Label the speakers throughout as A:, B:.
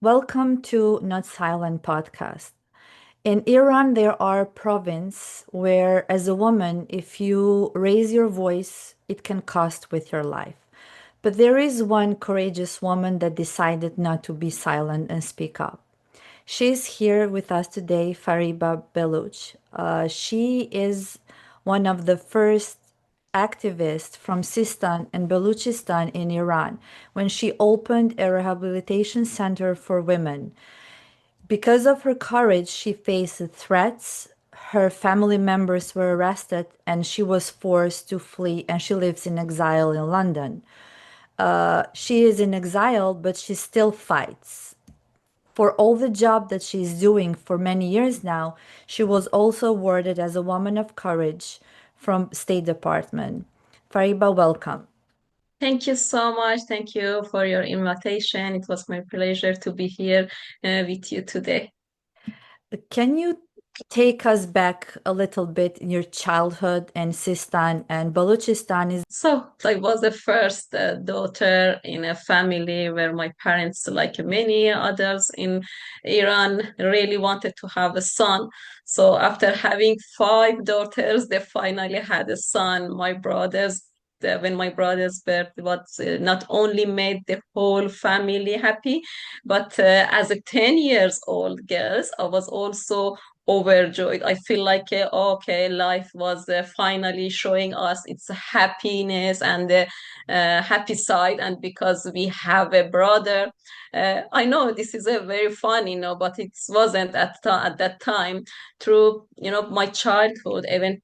A: Welcome to Not Silent podcast. In Iran, there are provinces where, as a woman, if you raise your voice, it can cost with your life. But there is one courageous woman that decided not to be silent and speak up. She's here with us today, Fariba Beluch. She is one of the first activists from Sistan and Baluchistan in Iran when she opened a rehabilitation center for women. Because of her courage, she faced threats. Her family members were arrested and she was forced to flee, and she lives in exile in London. She is in exile, but she still fights. For all the job that she's doing for many years now, she was also awarded as a woman of courage from State Department. Fariba, welcome.
B: Thank you so much. Thank you for your invitation. It was my pleasure to be here with you today.
A: Can you take us back a little bit in your childhood in Sistan and Balochistan? Is
B: So I was the first daughter in a family where my parents, like many others in Iran, really wanted to have a son. So after having five daughters, they finally had a son. When my brothers birth was not only made the whole family happy, but as a 10 years old girls, I was also overjoyed. I feel like, okay, life was finally showing us its happiness and the happy side. And because we have a brother, I know this is a very fun, but it wasn't at that time. Through, my childhood, even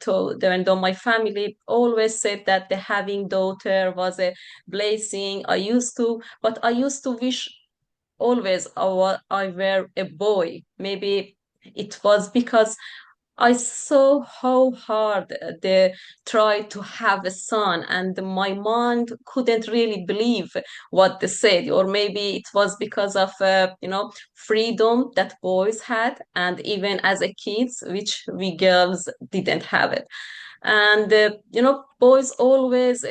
B: though my family always said that the having daughter was a blessing, but I used to wish always I were a boy. Maybe it was because I saw how hard they tried to have a son, and my mind couldn't really believe what they said. Or maybe it was because of freedom that boys had, and even as a kids, which we girls didn't have it. And boys always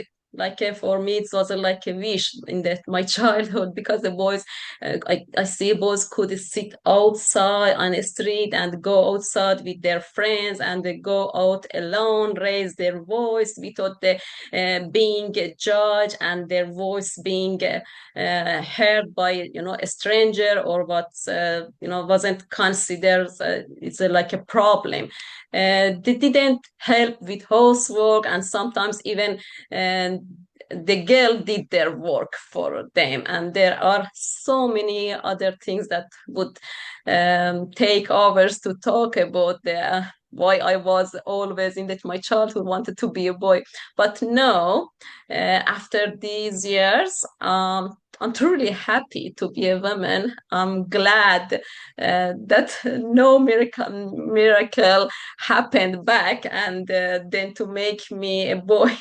B: for me it was like a wish in that my childhood, because the boys, I see boys could sit outside on the street and go outside with their friends, and they go out alone, raise their voice without being judged, and their voice being heard by a stranger, or what wasn't considered it's like a problem. They didn't help with housework, and sometimes even um, the girl did their work for them. And there are so many other things that would take hours to talk about why I was always in that my childhood wanted to be a boy. But no, after these years, I'm truly happy to be a woman. I'm glad that no miracle happened back, and then to make me a boy.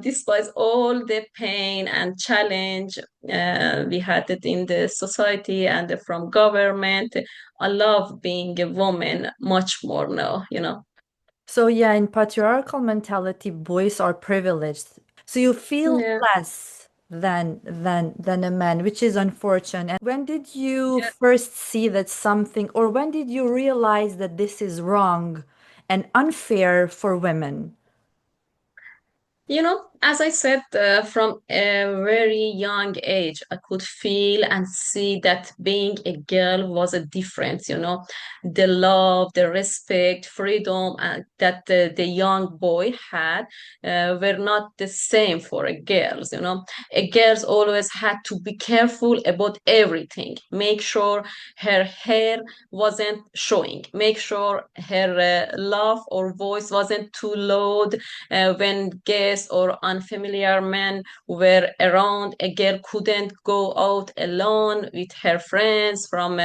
B: Despite all the pain and challenge we had it in the society and from government, I love being a woman much more now.
A: so yeah, in patriarchal mentality, boys are privileged. So you feel
B: Yeah.
A: less than a man, which is unfortunate. And when did you first see that something, or when did you realize that this is wrong and unfair for women?
B: As I said, from a very young age, I could feel and see that being a girl was a difference, the love, the respect, freedom that the young boy had were not the same for a girls. A girls always had to be careful about everything, make sure her hair wasn't showing, make sure her laugh or voice wasn't too loud. When guests or unfamiliar men were around, a girl couldn't go out alone with her friends from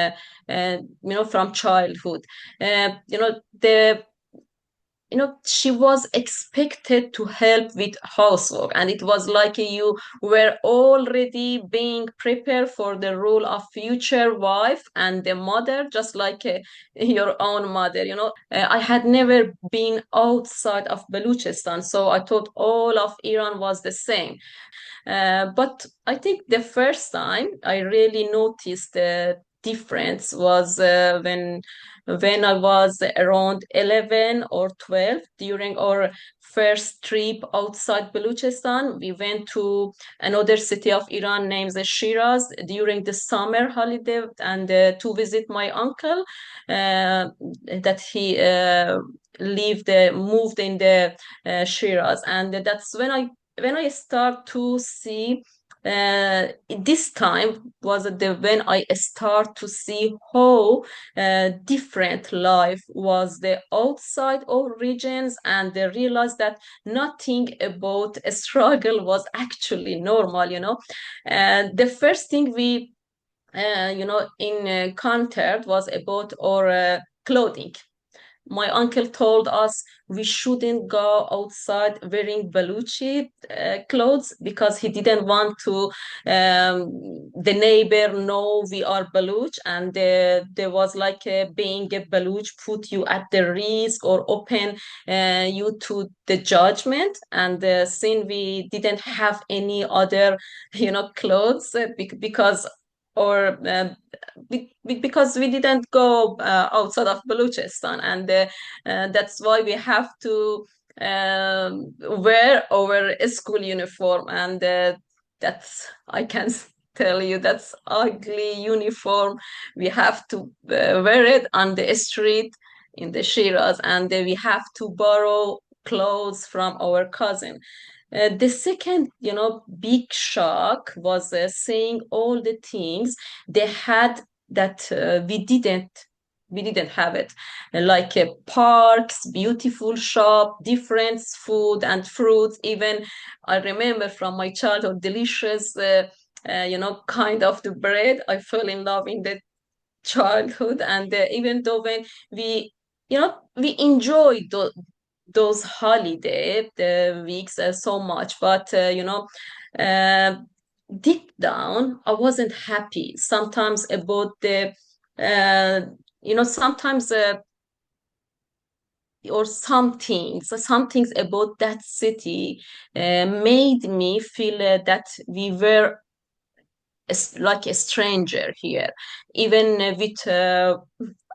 B: childhood. The she was expected to help with housework, and it was like you were already being prepared for the role of future wife and the mother, just like your own mother. I had never been outside of Baluchistan, so I thought all of Iran was the same. But I think the first time I really noticed the difference was when I was around 11 or 12 during our first trip outside Balochistan. We went to another city of Iran named Shiraz during the summer holiday and to visit my uncle that he moved in the Shiraz, and that's when I start to see this time was when I start to see how different life was the outside of regions, and I realized that nothing about a struggle was actually normal. And the first thing we encountered was about our clothing. My uncle told us we shouldn't go outside wearing Baluchi clothes because he didn't want to the neighbor know we are Baluch, and there was like being a Baluch put you at the risk or open you to the judgment. And since we didn't have any other clothes because or because we didn't go outside of Balochistan, and that's why we have to wear our school uniform, and that's I can tell you that's ugly uniform. We have to wear it on the street in the Shiraz, and we have to borrow clothes from our cousin. The second, big shock was seeing all the things they had that we didn't have it, like parks, beautiful shop, different food and fruits. Even I remember from my childhood, delicious, kind of the bread. I fell in love in the childhood, and even though when we enjoyed those holiday the weeks so much, but uh, deep down I wasn't happy sometimes about the uh, sometimes or some things about that city made me feel that we were like a stranger here, even with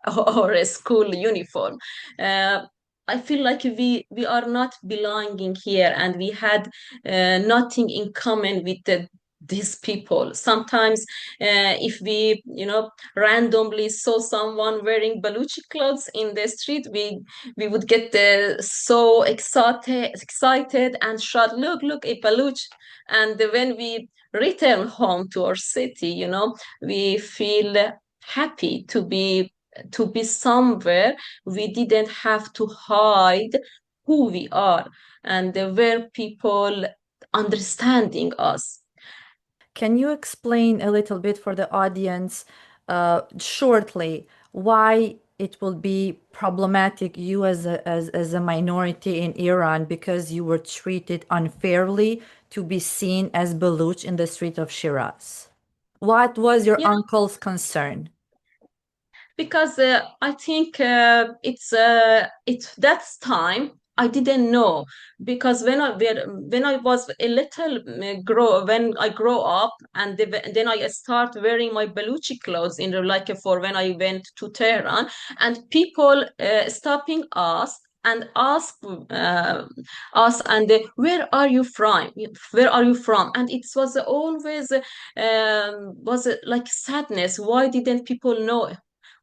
B: our school uniform. Uh, I feel like we are not belonging here, and we had nothing in common with these people. Sometimes, if we, randomly saw someone wearing Baluchi clothes in the street, we would get so excited and shout, "Look, look, a Baluch!" And when we return home to our city, we feel happy to be somewhere we didn't have to hide who we are, and where people understanding us.
A: Can you explain a little bit for the audience, shortly, why it will be problematic you as a minority in Iran because you were treated unfairly to be seen as Baluch in the street of Shiraz? What was your
B: Yeah,
A: uncle's concern?
B: because I think it's that's time I didn't know, because when I was a little grow when I grow up, and then I start wearing my Baluchi clothes in the, like for when I went to Tehran, and people stopping us and ask us, and where are you from, and it was always like sadness. Why didn't people know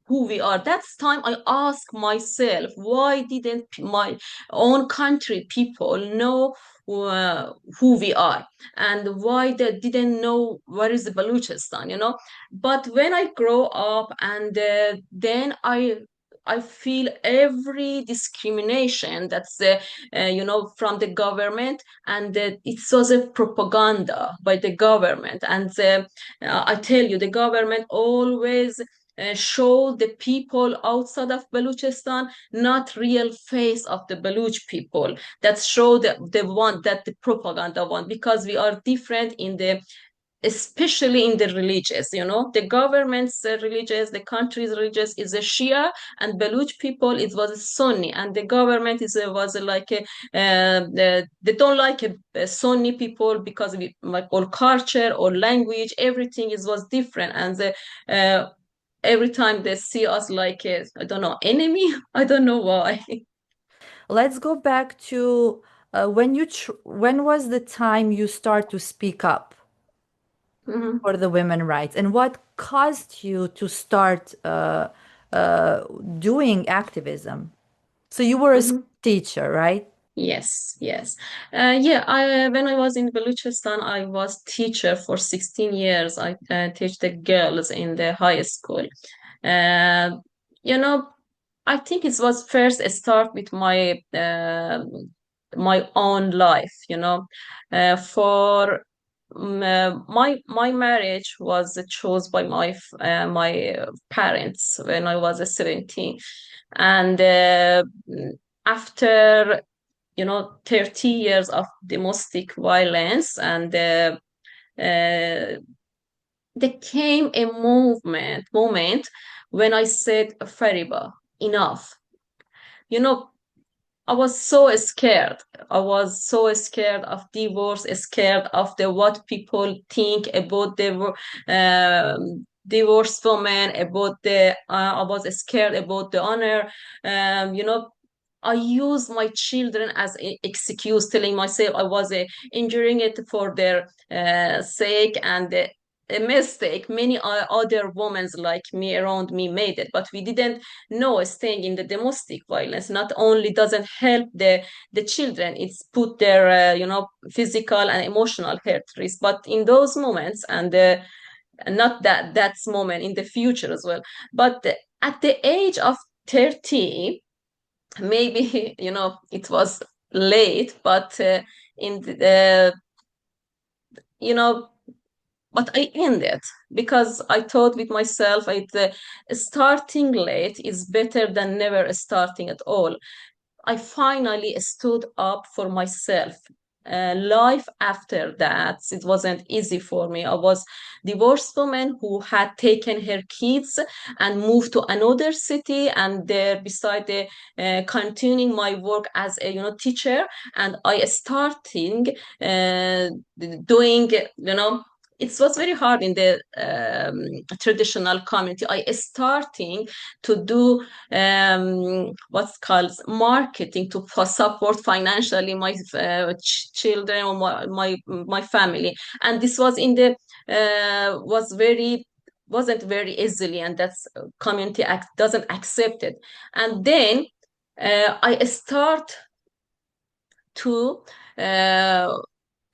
B: who we are? That's time I ask myself, why didn't my own country people know who we are, and why they didn't know where is the Baluchistan. But when I grow up, and then I feel every discrimination that's from the government, and it was a propaganda by the government. And I tell you, the government always show the people outside of Balochistan, not real face of the Baloch people, that show the one that the propaganda one, because we are different in the, especially in the religious, the government's religious, the country's religious is a Shia, and Baluch people it was a Sunni, and the government was like a, they don't like a Sunni people because we like all culture or language, everything is was different, and uh, every time they see us like a, I don't know, enemy. I don't know why.
A: Let's go back to when was the time you start to speak up
B: Mhm,
A: for the women rights, and what caused you to start uh, doing activism? So you were a school
B: mhm.
A: teacher, right?
B: Yes, yes. Yeah, I when I was in Balochistan, I was teacher for 16 years. I teach the girls in the high school. Uh, you know, I think it was first a start with my own life, for my marriage was chose by my parents when I was 17, and after 30 years of domestic violence, and uh, there came a moment when I said, Fariba, enough. You know, I was so scared. I was so scared of divorce, scared of the what people think about the divorced woman, about the. I was scared about the honor. I used my children as an excuse, telling myself I was injuring it for their sake, and a mistake. Many other women like me around me made it, but we didn't know staying in the domestic violence not only doesn't help the children, it's put their physical and emotional health risk. But in those moments, and not that's moment in the future as well. But at the age of 30, maybe it was late, but in the you know but I ended because I thought with myself, starting late is better than never starting at all. I finally stood up for myself. Life after that, it wasn't easy for me. I was divorced woman who had taken her kids and moved to another city, and there beside the continuing my work as a teacher, and I starting doing it was very hard in the traditional community. I starting to do what's called marketing to support financially my children or my family, and this was in the wasn't very easily, and that's community doesn't accept it. And then I start to uh,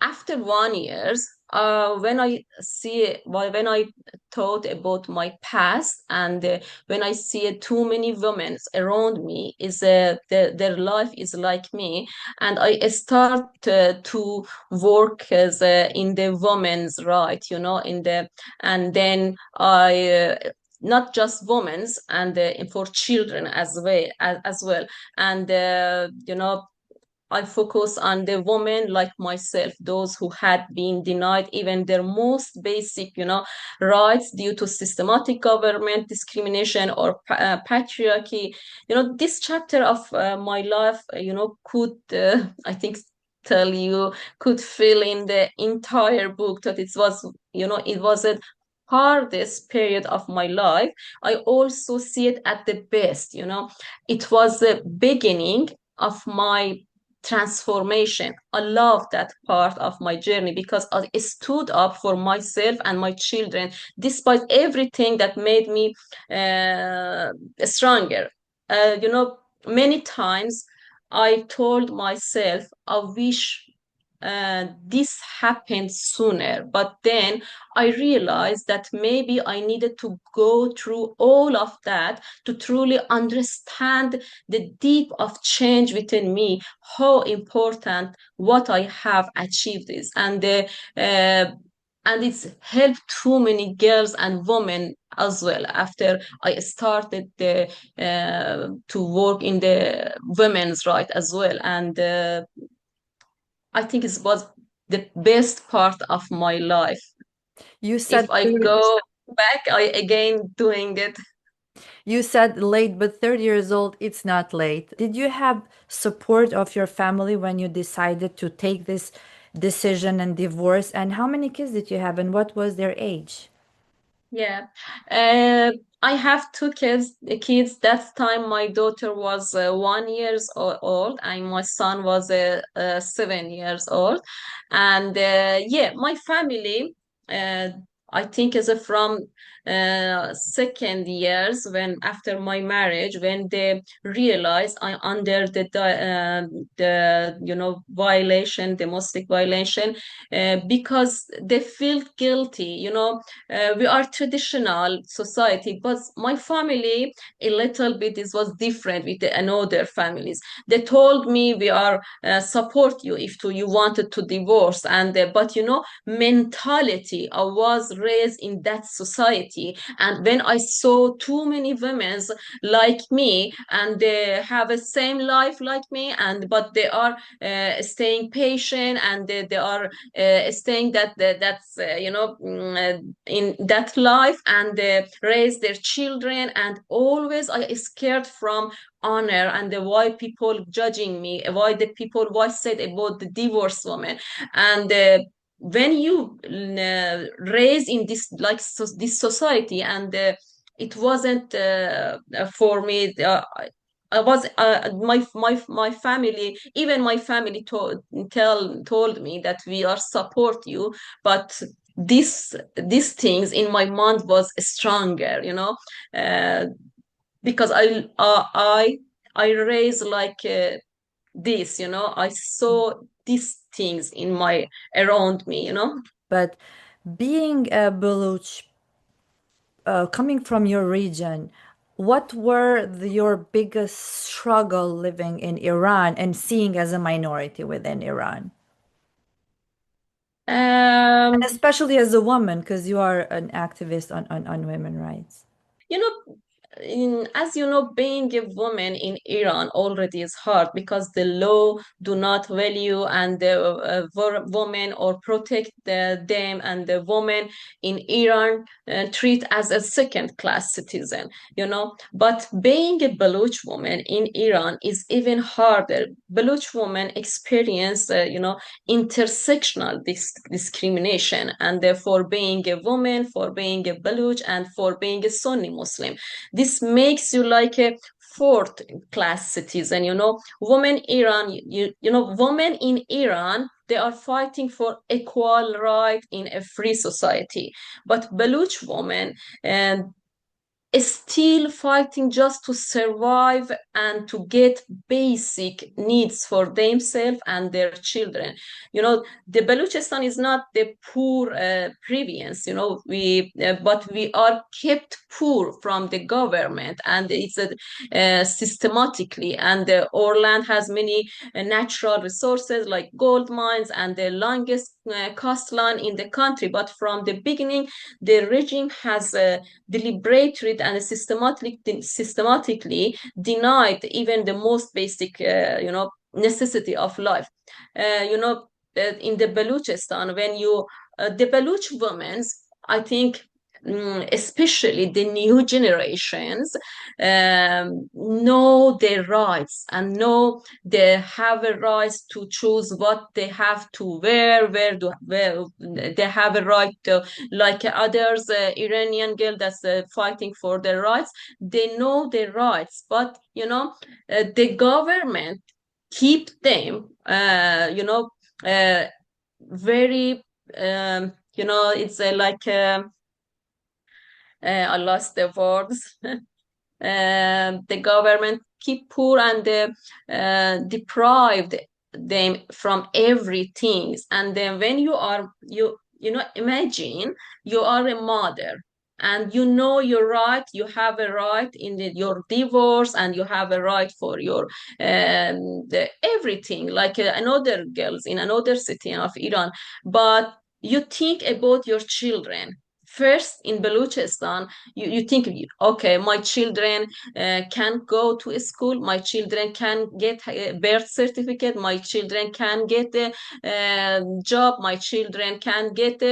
B: after 1 years, when I thought about my past, and when I see too many women around me is their life is like me, and I start to work as in the women's right, in the and then I not just women's, and for children as well, and I focus on the women like myself, those who had been denied even their most basic, rights due to systematic government discrimination or patriarchy. This chapter of my life, could I think tell you could fill in the entire book. That it was a hardest period of my life. I also see it at the best. It was the beginning of my transformation. I love that part of my journey because I stood up for myself and my children despite everything that made me stronger. Many times I told myself, I wish this happened sooner. But then I realized that maybe I needed to go through all of that to truly understand the deep of change within me, how important what I have achieved is. And it's helped too many girls and women as well after I started to work in the women's right as well. And I think it was the best part of my life.
A: You
B: If
A: said
B: I go back, I again doing it.
A: You said late, but 30 years old, it's not late. Did you have support of your family when you decided to take this decision and divorce? And how many kids did you have, and what was their age?
B: Yeah. Uh, I have two kids. The kids that time my daughter was 1 years old and my son was 7 years old. And yeah, my family, uh, I think is from second years when after my marriage when they realized I under the violation, domestic violation, because they feel guilty. We are traditional society, but my family a little bit this was different with the another families. They told me we are support you if you wanted to divorce, and but mentality I was raised in that society, and when I saw too many women like me and they have a same life like me, and but they are staying patient and they are staying that's in that life and raise their children, and always I scared from honor and why people judging me, why the people what said about the divorced woman. And when you raise in this like this society, and it wasn't for me. I was my family, even my family told me that we are support you, but these things in my mind was stronger, uh, because I raised like this, I saw these things in my around me.
A: But being a Baluch, coming from your region, what were your biggest struggle living in Iran and seeing as a minority within Iran? And
B: Um,
A: especially as a woman, because you are an activist on women rights.
B: you know, as you know, being a woman in Iran already is hard because the law do not value and the woman or protect them, and the woman in Iran treat as a second class citizen. But being a Baluch woman in Iran is even harder. Baluch women experience, intersectional discrimination, and for being a woman, for being a Baluch, and for being a Sunni Muslim, this makes you like a fourth class citizen. Women in Iran, they are fighting for equal right in a free society, but Baluch women and still fighting just to survive and to get basic needs for themselves and their children. The Baluchistan is not the poor province, but we are kept poor from the government, and it's systematically. And our land has many natural resources like gold mines and the longest coastline in the country. But from the beginning, the regime has deliberately and systematically denied even the most basic, necessity of life. In the Baluchistan, when the Baluch women, I think, especially the new generations, know their rights and know they have a right to choose what they have to wear, where they have a right to, like others, Iranian girl that's fighting for their rights. They know their rights, but the government keep them, very, it's like. I lost the words. The government keep poor and deprived them from everything. And then when imagine you are a mother and you know your right, you have a right in your divorce, and you have a right for your everything like another girls in another city of Iran, but you think about your children first in Balochistan, you think, okay, my children can go to a school, my children can get a birth certificate, my children can get a job, my children can get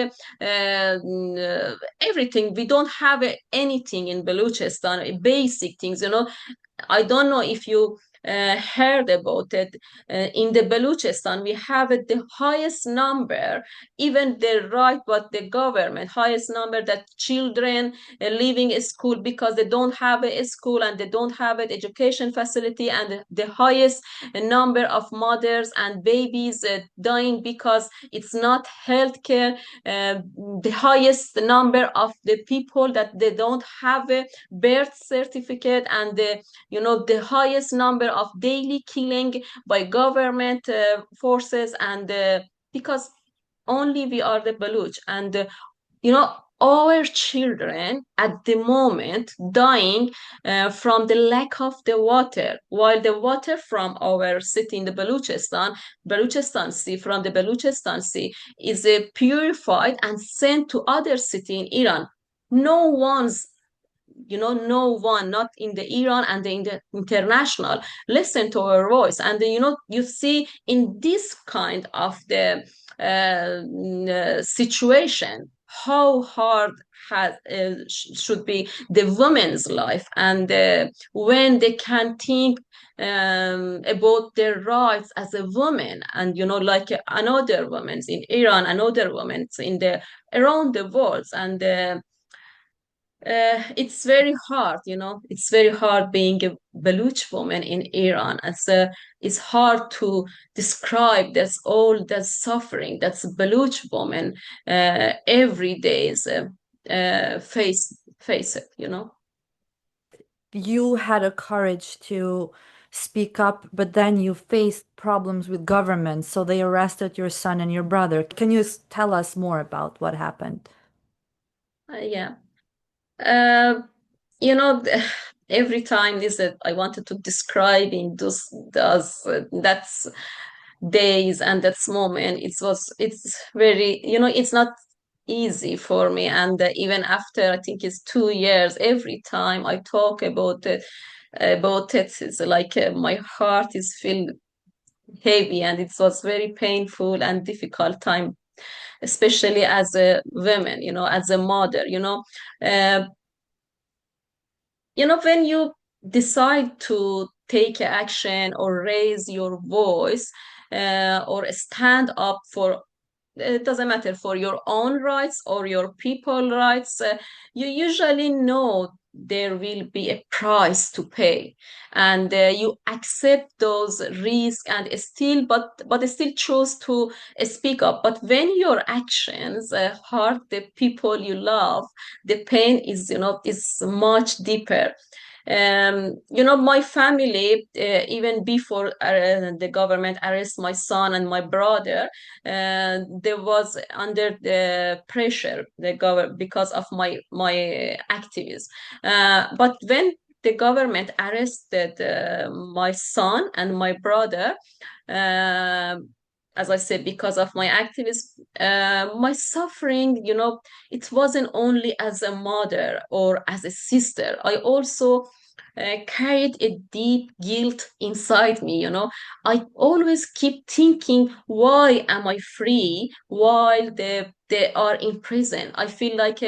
B: everything. We don't have anything in Balochistan, basic things, I don't know if you heard about it. In the Balochistan, we have the highest number, even the right, but the government, highest number that children leaving a school because they don't have a school and they don't have an education facility, and the highest number of mothers and babies dying because it's not healthcare. The highest number of the people that they don't have a birth certificate, and the highest number of daily killing by government forces, and because only we are the Baluch, and our children at the moment dying from the lack of the water, while the water from our city in the Baluchistan Sea, from the Baluchistan Sea, is purified and sent to other city in Iran. No one's no one, not in the Iran and in the international, listen to our voice. And you see in this kind of the situation how hard should be the woman's life, and when they can think about their rights as a woman, and like another women in Iran, another women in the around the world. And it's very hard, it's very hard being a Baluch woman in Iran. It's hard to describe that's all that suffering that's Baluch woman every day is face it.
A: You had a courage to speak up, but then you faced problems with government, so they arrested your son and your brother. Can you tell us more about what happened?
B: Yeah. Uh, you know, every time is that I wanted to describe in those that's days and that's moment. It's very, it's not easy for me. And even after, I think it's 2 years, every time I talk about it, it's like my heart is filled heavy, and it was very painful and difficult time, especially as a woman, as a mother. Uh, when you decide to take action or raise your voice, or stand up for, it doesn't matter, for your own rights or your people rights, you usually know there will be a price to pay, and you accept those risks and still, but still choose to speak up. But when your actions hurt the people you love, the pain is much deeper. My family, even before the government arrest my son and my brother, there was under the pressure the because of my activism. But when the government arrested my son and my brother, uh, as I said, because of my activism, my suffering, it wasn't only as a mother or as a sister. I also carried a deep guilt inside me. I always keep thinking, why am I free while they are in prison? I feel like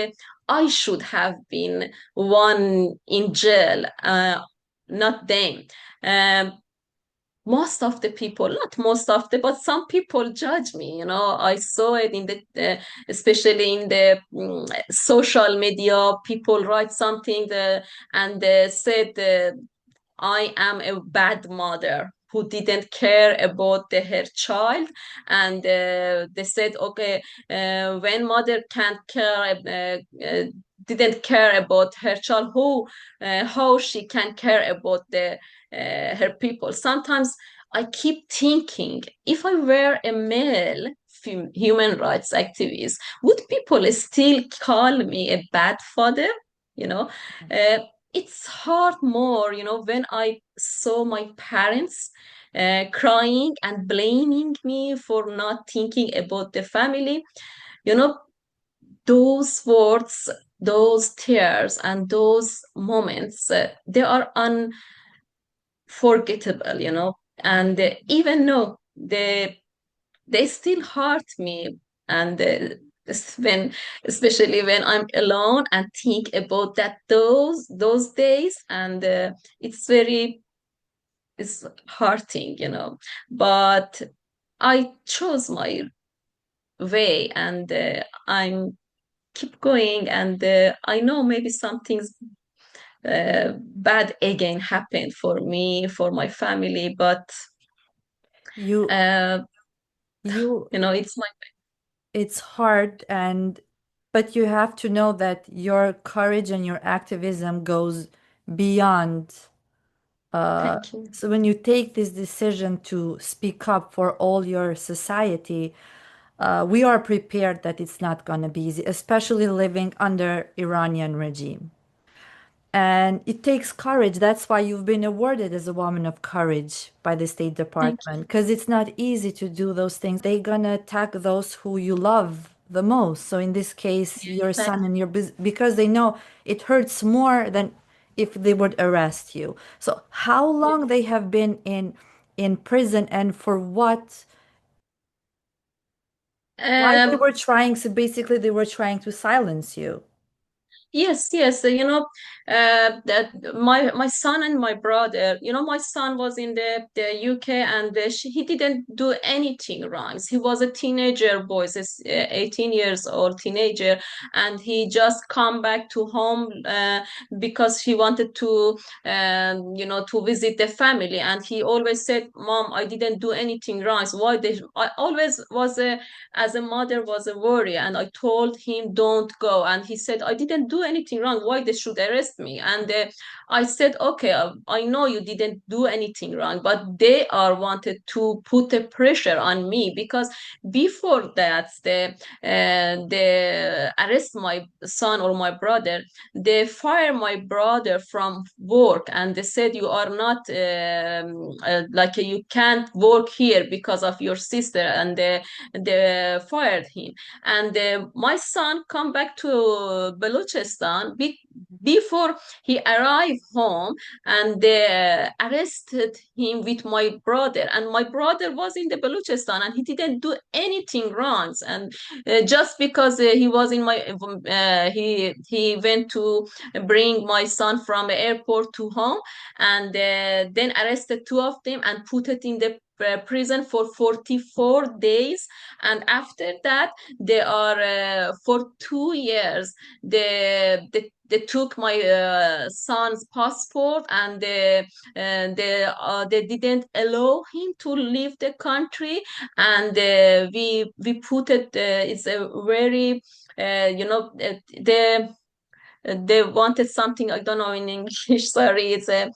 B: I should have been one in jail, not them. Um, Most of the people, not most of the, but some people judge me. I saw it in especially in the social media. People write something and said, I am a bad mother who didn't care about her child. And they said, okay, when mother can't care, didn't care about her child, how she can care about her people. Sometimes I keep thinking, if I were a male human rights activist, would people still call me a bad father? You know, uh, it's hard more, when I saw my parents crying and blaming me for not thinking about the family. You know, those words, those tears, and those moments, they are unforgettable, and even though they still hurt me, and when especially when I'm alone and think about that those days, and it's very it's hurting, but I chose my way, and I'm keep going, and I know maybe something's bad again happened for me, for my family, but
A: You
B: uh,
A: you
B: it's my.
A: it's hard, and but you have to know that your courage and your activism goes beyond.
B: Thank you.
A: So when you take this decision to speak up for all your society, we are prepared that it's not going to be easy, especially living under Iranian regime. And it takes courage. That's why you've been awarded as a woman of courage by the State
B: Thank
A: Department,
B: you.
A: because it's not easy to do those things. They're gonna attack those who you love the most. So in this case,
B: Yeah,
A: your son
B: exactly.
A: and because they know it hurts more than if they would arrest you. So how
B: Yeah.
A: long they have been in prison, and for what? Why they
B: Um,
A: were trying, so basically they were trying to silence you.
B: Yes, yes. That my son and my brother. My son was in the UK, and he didn't do anything wrong. He was a teenager boy, 18 years old teenager, and he just come back to home because he wanted to visit the family. And he always said, "Mom, I didn't do anything wrong. So why they?" I always was as a mother was a worry, and I told him don't go, and he said I didn't do anything wrong, why they should arrest me? And I said, okay, I know you didn't do anything wrong, but they are wanted to put the pressure on me, because before that they arrest my son or my brother, they fire my brother from work, and they said you are not like you can't work here because of your sister, and they fired him. And my son come back to Balochistan before he arrived home, and they arrested him with my brother, and my brother was in the Balochistan, and he didn't do anything wrong, and just because he was in my he went to bring my son from the airport to home, and then arrested two of them and put it in the prison for 44 days. And after that they are for 2 years they took my son's passport, and they didn't allow him to leave the country. And we put it it's a very they wanted something, I don't know in English, sorry, it's a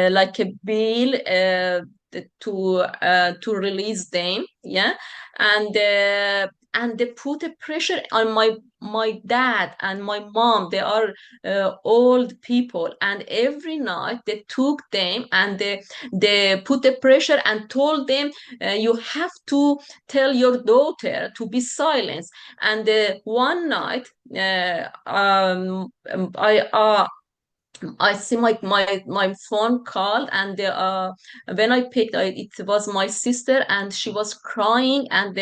B: like a bill to release them, yeah. And they put a pressure on my dad and my mom. They are old people, and every night they took them, and they put a pressure and told them, you have to tell your daughter to be silent. And one night I see my phone called, and when I picked it was my sister, and she was crying, and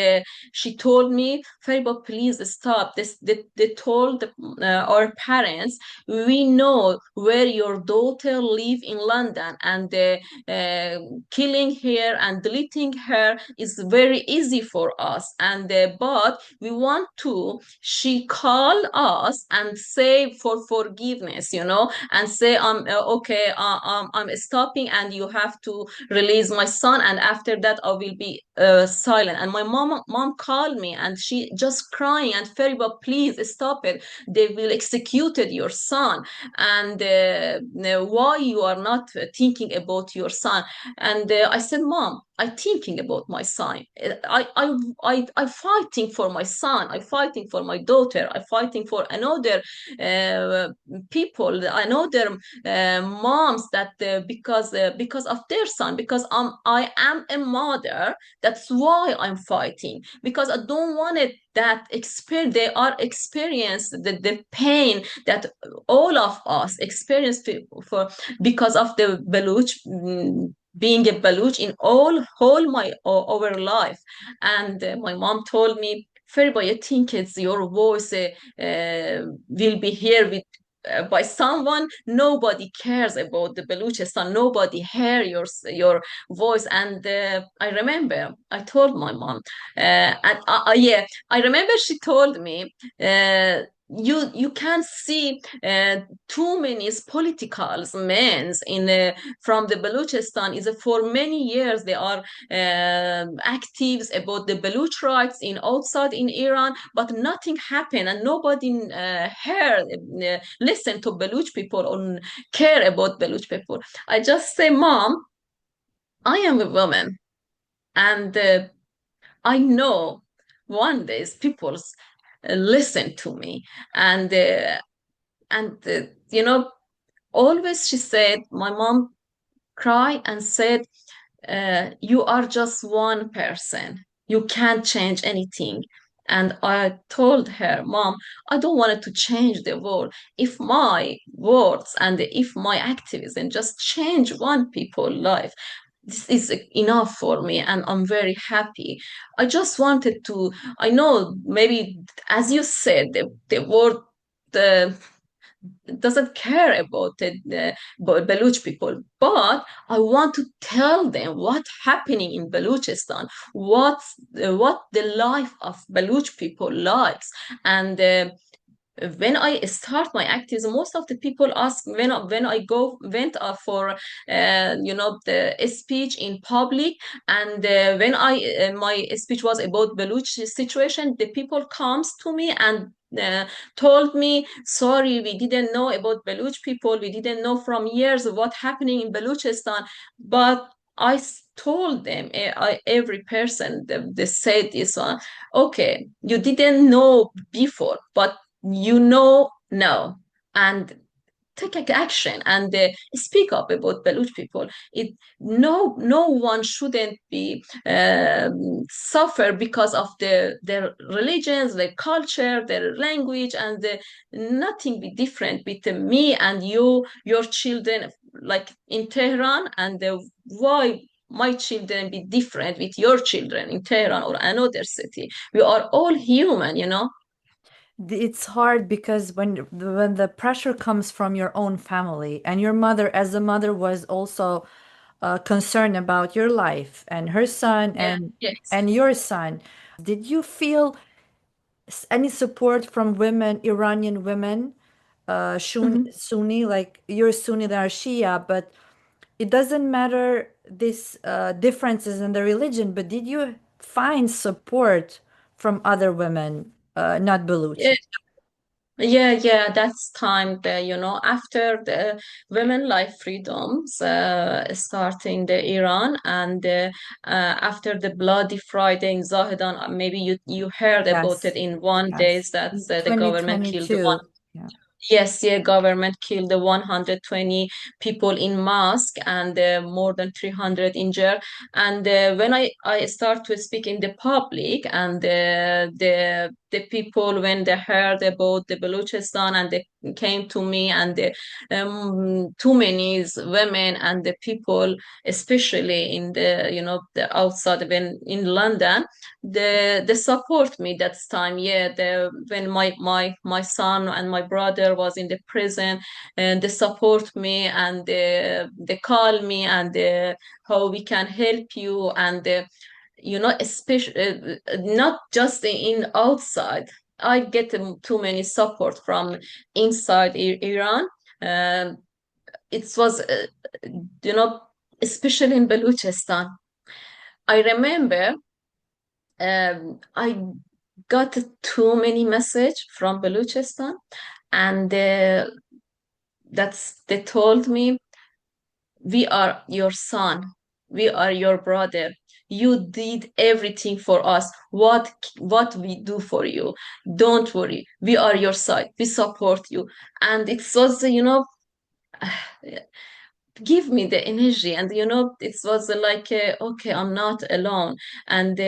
B: she told me, Fariba, please stop this. They told our parents, we know where your daughter live in London, and killing her and deleting her is very easy for us, and but we want to she call us and say for forgiveness, and say okay, I'm stopping, and you have to release my son, and after that I will be silent. And my mom called me, and she just crying, and Fariba, please stop it, they will execute your son, and why you are not thinking about your son? And I said, Mom, I thinking about my son. I fighting for my son. I fighting for my daughter. I fighting for another uh, people, another moms that because of their son. Because I am a mother. That's why I'm fighting. Because I don't want it that experience they are experience the pain that all of us experience for because of the Baluch, being a Baluch in all whole my our life. And my mom told me, Fariba, you think it's your voice will be here with by someone. Nobody cares about the Baluchistan. Nobody hear your voice. And I remember I told my mom, and yeah, I remember she told me, you can see too many political men in from the Balochistan. Is for many years they are actives about the Baluch rights in outside in Iran, but nothing happened and nobody heard, listen to Baluch people or care about Baluch people. I just say, Mom, I am a woman, and I know one day people listen to me, and you know, always she said, my mom cried and said, you are just one person. You can't change anything. And I told her, Mom, I don't want it to change the world. If my words and if my activism just change one people's life, this is enough for me and I'm very happy. I just wanted to, I know maybe as you said, the word the doesn't care about it, Baluch people, but I want to tell them what's happening in Baluchistan, what the life of Baluch people lives, and when I start my activism, most of the people ask when I go went for the speech in public, and when I my speech was about Baluch situation, the people comes to me and told me, sorry, we didn't know about Baluch people, we didn't know from years what happening in Baluchistan, but I told them, every person they said this one, okay, you didn't know before, but you know now, and take action and speak up about Baluch people. It no one shouldn't be suffer because of their religions, their culture, their language, and nothing be different with me and your children, like in Tehran, and why my children be different with your children in Tehran or another city. We are all human.
A: It's hard because when the pressure comes from your own family, and your mother, as a mother, was also concerned about your life and her son
B: Yeah,
A: and
B: yes.
A: and your son. Did you feel any support from women, Iranian women,
B: Mhm.
A: Sunni, like you're Sunni, they are Shia, but it doesn't matter this differences in the religion, but did you find support from other women, not
B: Yeah,
A: Baluchi?
B: yeah, that's time after the women life freedoms starting the Iran, and after the bloody Friday in Zahedan, maybe you heard about it
A: Yes,
B: in one day
A: yes.
B: that
A: In
B: the government killed one.
A: 2022. Yeah.
B: Yes, yeah, government killed the 120 people in mosque and more than 300 injured. And when I start to speak in the public, and the people, when they heard about the Balochistan, and they came to me, and too many women and the people, especially in the outside, when in London, they support me that time. Yeah, when my son and my brother was in the prison, and they support me, and they call me, and how we can help you, and especially not just in outside. I get too many support from inside Iran. um, it was you know especially in Balochistan. I remember I got too many message from Balochistan, and they told me, we are your son. We are your brother. You did everything for us. What we do for you? Don't worry. We are your side. We support you. And it was, give me the energy. And it was like, okay, I'm not alone. And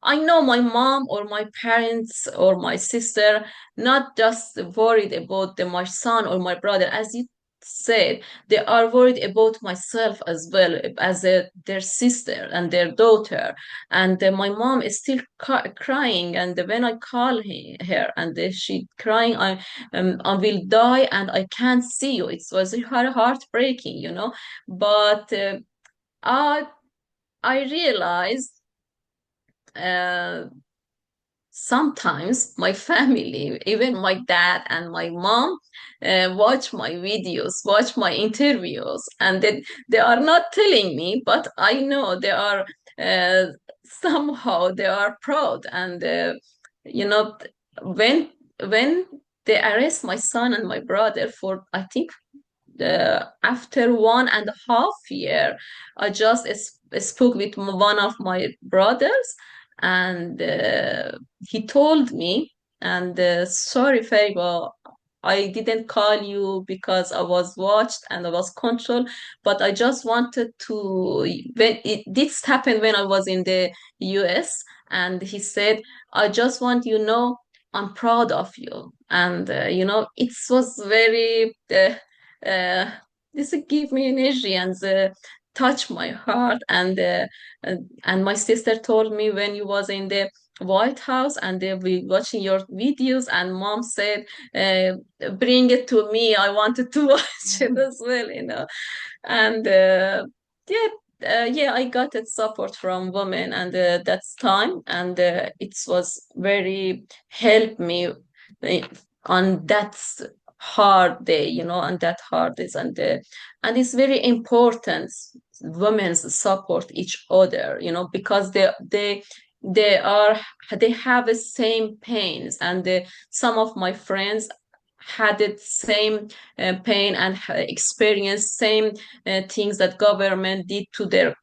B: I know my mom or my parents or my sister not just worried about my son or my brother, as you said, they are worried about myself as well as their sister and their daughter. And my mom is still crying, and when I call her and she crying, I will die and I can't see you. It was heartbreaking, But I I realized. Uh, Sometimes my family, even my dad and my mom, watch my videos, watch my interviews, and they are not telling me, but I know they are, uh, somehow they are proud. And you know when when they arrest my son and my brother for, I think, after 1.5 year, I just spoke with one of my brothers, and he told me, and sorry, Fariba, I didn't call you because I was watched and I was controlled, but I just wanted to, when this happened when I was in the US, and he said, I just want you know I'm proud of you. And it was very uh, this give me energy and touch my heart. And my sister told me when you was in the White House and they were watching your videos, and mom said, bring it to me, I wanted to watch it as well, and yeah. Yeah, I got it support from women, and that's time, and it was very helped me uh, on that hard day, on that hard days. And it's very important women support each other, because they they have the same pains. And some of my friends had the same pain and experienced same things that government did to their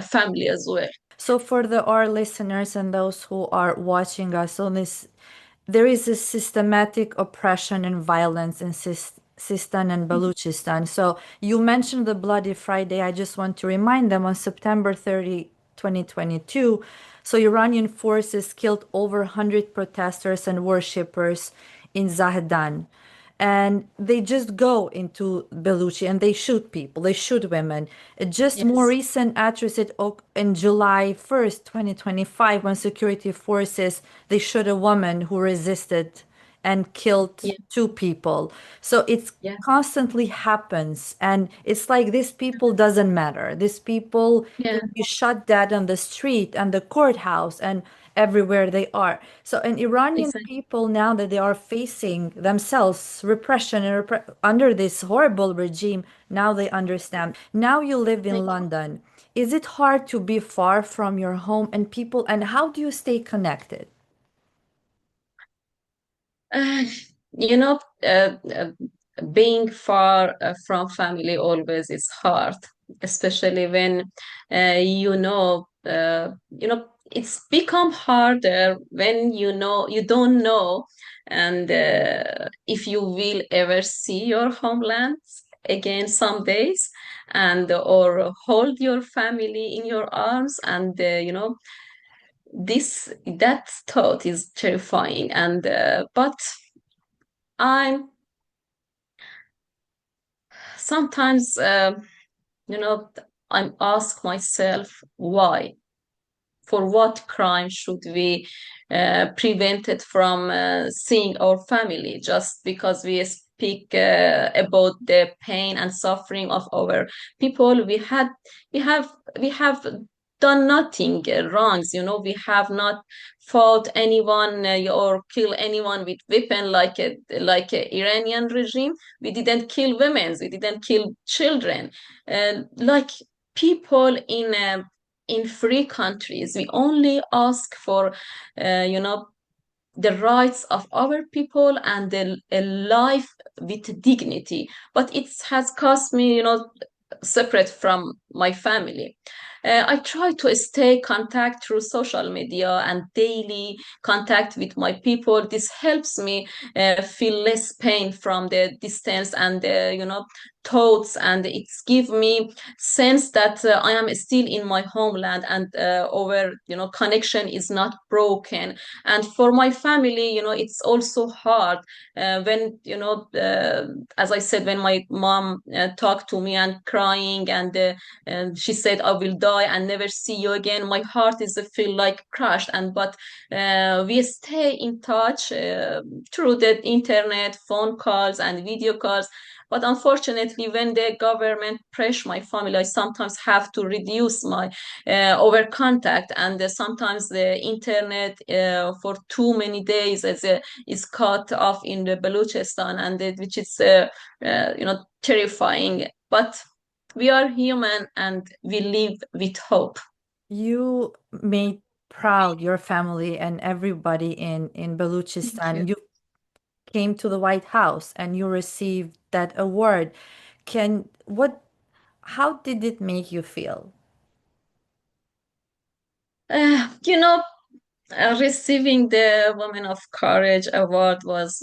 B: family as well.
A: So for our listeners and those who are watching us on this, there is a systematic oppression and violence in Sistan and Baluchistan. So you mentioned the Bloody Friday. I just want to remind them on September 30, 2022. So Iranian forces killed over 100 protesters and worshippers in Zahdan, and they just go into Beluchi and they shoot people, they shoot women. Just more
B: Yes.
A: recent atrocity in July 1st, 2025, when security forces they shot a woman who resisted and killed
B: Yeah.
A: two people. So it's
B: Yeah.
A: constantly happens, and it's like these people doesn't matter. These people
B: Yeah.
A: can be shot dead on the street and the courthouse and everywhere they are. So, an Iranian
B: Exactly.
A: people, now that they are facing themselves repression and under this horrible regime, now they understand. Now you live in London. Is it hard to be far from your home and people, and how do you stay connected?
B: Uh, you know, uh, uh, being far from family always is hard, especially when it's become harder when you don't know, and if you will ever see your homeland again some days, and or hold your family in your arms. And this that thought is terrifying. And but I'm sometimes, you know, I'm ask myself why. For what crime should we prevent it from seeing our family just because we speak about the pain and suffering of our people? We have we have done nothing wrongs. We have not fought anyone or kill anyone with weapon like a Iranian regime. We didn't kill women. We didn't kill children. Like people in free countries, we only ask for, you know, the rights of our people and a life with dignity. But it has cost me, separate from my family. I try to stay contact through social media and daily contact with my people. This helps me feel less pain from the distance and thoughts, and it's give me sense that I am still in my homeland, and our connection is not broken. And for my family, it's also hard when as I said, when my mom talked to me and crying, and she said, I will die and never see you again. My heart is feel like crushed. And but we stay in touch through the internet, phone calls and video calls. But unfortunately, when the government pressure my family, I sometimes have to reduce my over contact, and sometimes the internet for too many days is cut off in the Balochistan, and which is terrifying. But we are human and we live with hope.
A: You made proud your family and everybody in
B: Thank you.
A: Balochistan. You came to the White House and you received that award. Can what how did it make you feel?
B: Uh, you know, Receiving the Women of Courage award was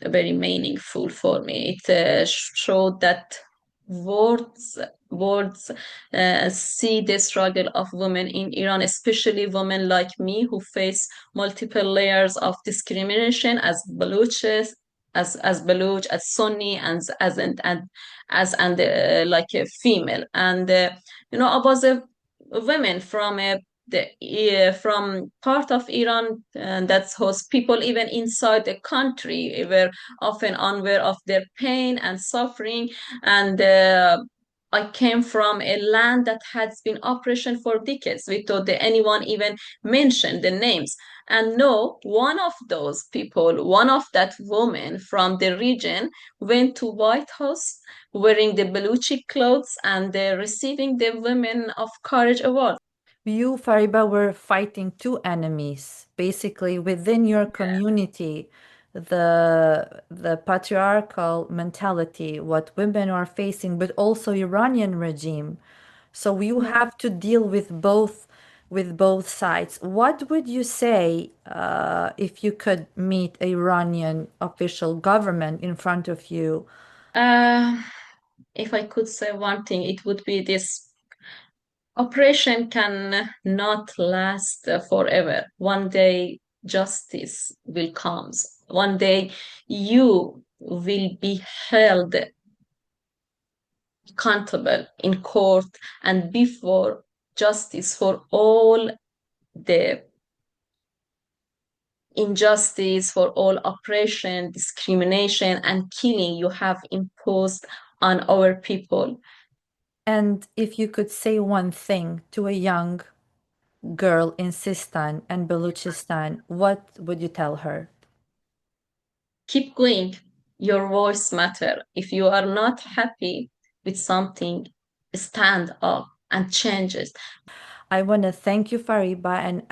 B: very meaningful for me. It showed that words words see the struggle of women in Iran, especially women like me who face multiple layers of discrimination as Baluches, as Baluch, as Sunni, and like a female. And I was a woman from from part of Iran that hosts people even inside the country were often unaware of their pain and suffering. And I came from a land that has been oppression for decades without anyone even mention the names. And no, one of those people, one of that woman from the region went to White House wearing the Baluchi clothes and receiving the Women of Courage Award.
A: You, Fariba, were fighting two enemies. Basically, within your community, the patriarchal mentality, what women are facing, but also Iranian regime. So you
B: Yeah.
A: have to deal with both sides. What would you say if you could meet a Iranian official government in front of you?
B: Uh, if I could say one thing, it would be this: oppression can not last forever. One day justice will come. One day you will be held accountable in court and before justice for all the injustice, for all oppression, discrimination, and killing you have imposed on our people.
A: And if you could say one thing to a young girl in Sistan and Baluchistan, what would you tell her?
B: Keep going. Your voice matter. If you are not happy with something, stand up and change it.
A: I want to thank you, Fariba, and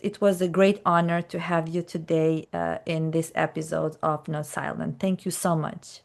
A: it was a great honor to have you today in this episode of Not Silent. Thank you so much.